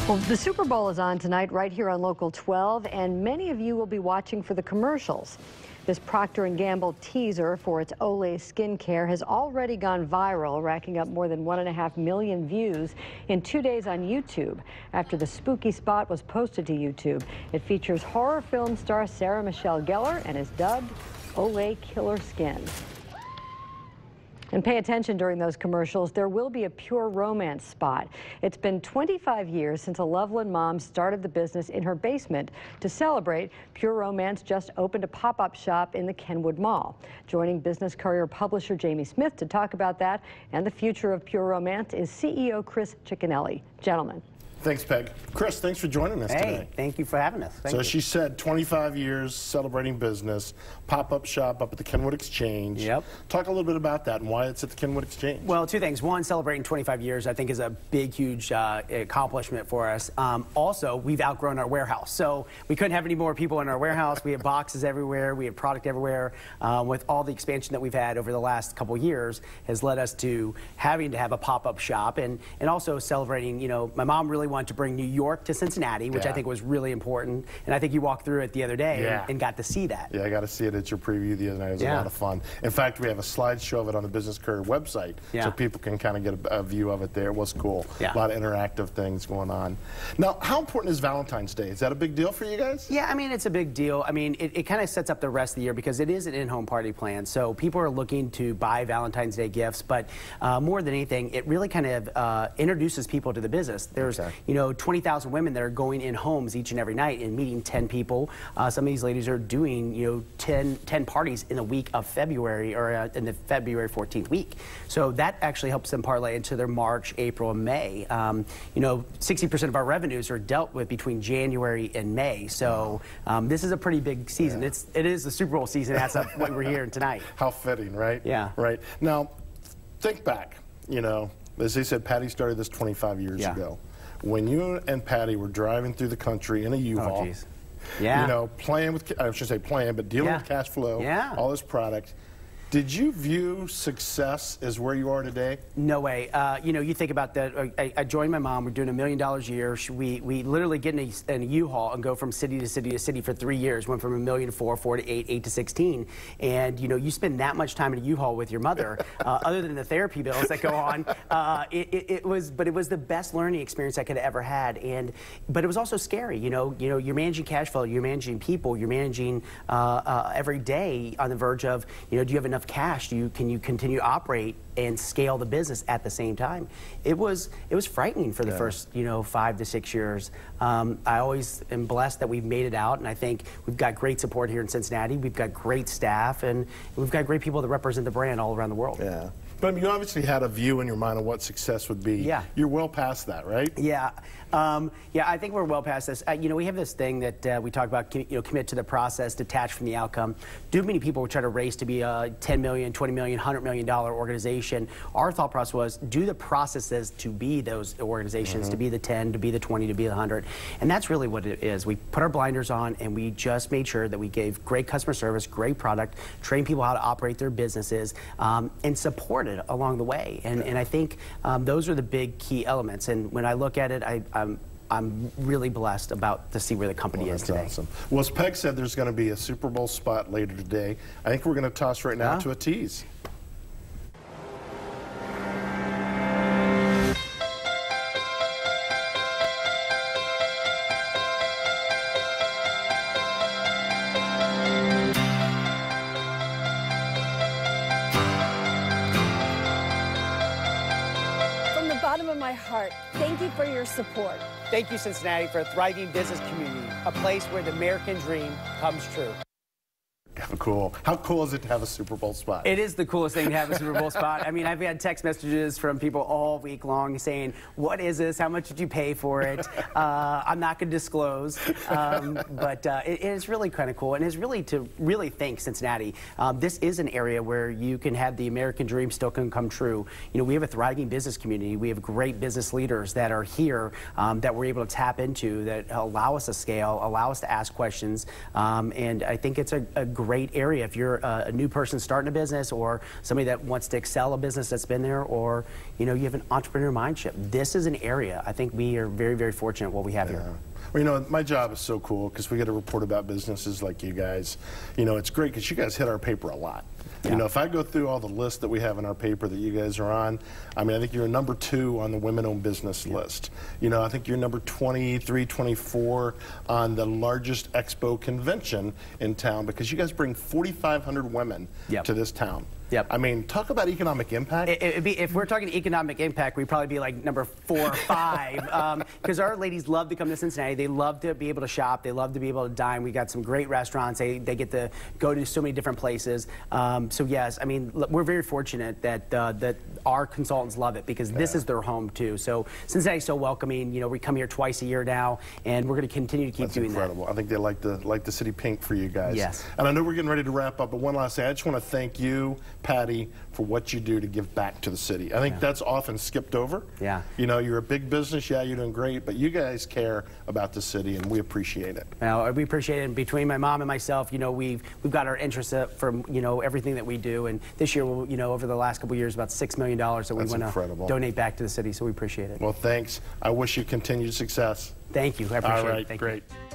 Well, the Super Bowl is on tonight right here on Local 12, and many of you will be watching for the commercials. This Procter & Gamble teaser for its Olay skincare has already gone viral, racking up more than 1.5 million views in 2 days on YouTube. After the spooky spot was posted to YouTube, it features horror film star Sarah Michelle Gellar and is dubbed Olay Killer Skin. And pay attention during those commercials. There will be a pure romance spot. It's been 25 years since a Loveland mom started the business in her basement. To celebrate, Pure Romance just opened a pop-up shop in the Kenwood Mall. Joining Business Courier publisher Jamie Smith to talk about that and the future of Pure Romance is CEO Chris Ciccinelli. Gentlemen. Thanks, Peg. Chris, thanks for joining us today. Thank you for having us. Thank you. She said 25 years celebrating business, pop-up shop up at the Kenwood Exchange. Yep. Talk a little bit about that and why it's at the Kenwood Exchange. Well, two things. One, celebrating 25 years I think is a big, huge accomplishment for us. Also, we've outgrown our warehouse. So we couldn't have any more people in our warehouse. We have boxes everywhere. We have product everywhere. With all the expansion that we've had over the last couple years has led us to having to have a pop-up shop and also celebrating, you know, my mom really wanted to bring New York to Cincinnati, which I think was really important. And I think you walked through it the other day and got to see that. Yeah, I got to see it at your preview the other night. It was a lot of fun. In fact, we have a slideshow of it on the Business Courier website, so people can kind of get a view of it there. It was cool. A lot of interactive things going on. Now, how important is Valentine's Day? Is that a big deal for you guys? Yeah, I mean, it's a big deal. I mean, it kind of sets up the rest of the year because it is an in-home party plan. So people are looking to buy Valentine's Day gifts, but more than anything, it really kind of introduces people to the business. There's, you know, 20,000 women that are going in homes each and every night and meeting 10 people. Some of these ladies are doing, you know, 10 parties in the week of February or in the February 14th week. So that actually helps them parlay into their March, April, and May. You know, 60% of our revenues are dealt with between January and May. So this is a pretty big season. It is the Super Bowl season. That's what we're here tonight. How fitting, right? Yeah. Right. Now, think back. You know, as they said, Patty started this 25 years ago. When you and Patty were driving through the country in a U-Haul, you know, playing with, I shouldn't say playing, but dealing with cash flow, all this product, did you view success as where you are today? No way. You know, you think about that. I joined my mom. We're doing $1 million a year. We literally get in a U-Haul and go from city to city to city for 3 years. Went from $1 million to 4, 4 to 8, 8 to 16. And you know, you spend that much time in a U-Haul with your mother, other than the therapy bills that go on. It was the best learning experience I could have ever had. But it was also scary. You know, you're managing cash flow. You're managing people. You're managing every day on the verge of, you know, do you have enough cash? Can you continue to operate and scale the business at the same time? It was frightening for the first, you know, 5 to 6 years. I always am blessed that we've made it out, and I think we've got great support here in Cincinnati. We've got great staff, and we've got great people that represent the brand all around the world. Yeah. But I mean, you obviously had a view in your mind of what success would be. Yeah. You're well past that, right? Yeah. Yeah, I think we're well past this. You know, we have this thing that we talk about, you know, commit to the process, detach from the outcome. Too many people try to race to be a $10 million, $20 million, $100 million organization. Our thought process was do the processes to be those organizations, to be the 10, to be the 20, to be the 100. And that's really what it is. We put our blinders on and we just made sure that we gave great customer service, great product, train people how to operate their businesses, and support it along the way. And I think those are the big key elements. And when I look at it, I'm really blessed to see where the company is today. Awesome. Well, as Peg said, there's going to be a Super Bowl spot later today. I think we're going to toss right now to a tease. Bottom of my heart, thank you for your support. Thank you, Cincinnati, for a thriving business community, a place where the American dream comes true. How cool is it to have a Super Bowl spot? It is the coolest thing to have a Super Bowl spot. I mean, I've had text messages from people all week long saying, what is this? How much did you pay for it? I'm not going to disclose. But it is really kind of cool. And it's really to really thank Cincinnati. This is an area where you can have the American dream still can come true. You know, we have a thriving business community. We have great business leaders that are here that we're able to tap into that allow us to scale, allow us to ask questions. And I think it's a great great area if you're a new person starting a business, or somebody that wants to excel a business that's been there, or you have an entrepreneur mindset. This is an area I think we are very, very fortunate what we have here. Well, my job is so cool because we get to report about businesses like you guys. It's great because you guys hit our paper a lot. Yeah. If I go through all the lists that we have in our paper that you guys are on, I think you're number 2 on the women-owned business list. I think you're number 23, 24 on the largest expo convention in town because you guys bring 4,500 women to this town. Yep. Talk about economic impact. If we're talking economic impact, we'd probably be like number 4 or 5. Because our ladies love to come to Cincinnati. They love to be able to shop. They love to be able to dine. We got some great restaurants. They get to go to so many different places. So yes, we're very fortunate that that our consultants love it because this is their home too. So Cincinnati's so welcoming. We come here twice a year now, and we're going to continue to keep doing incredible. that. I think they like the city pink for you guys. Yes. And I know we're getting ready to wrap up, but one last thing. I just want to thank you, Patty, for what you do to give back to the city. I think that's often skipped over. Yeah. You're a big business. Yeah, you're doing great, but you guys care about the city, and we appreciate it. Well, we appreciate it. And between my mom and myself, we've got our interests up from everything that we do. And this year, we'll, over the last couple of years, about $6 million that we want to donate back to the city. So we appreciate it. Well, thanks. I wish you continued success. Thank you. I appreciate it. All right, Thank great. you.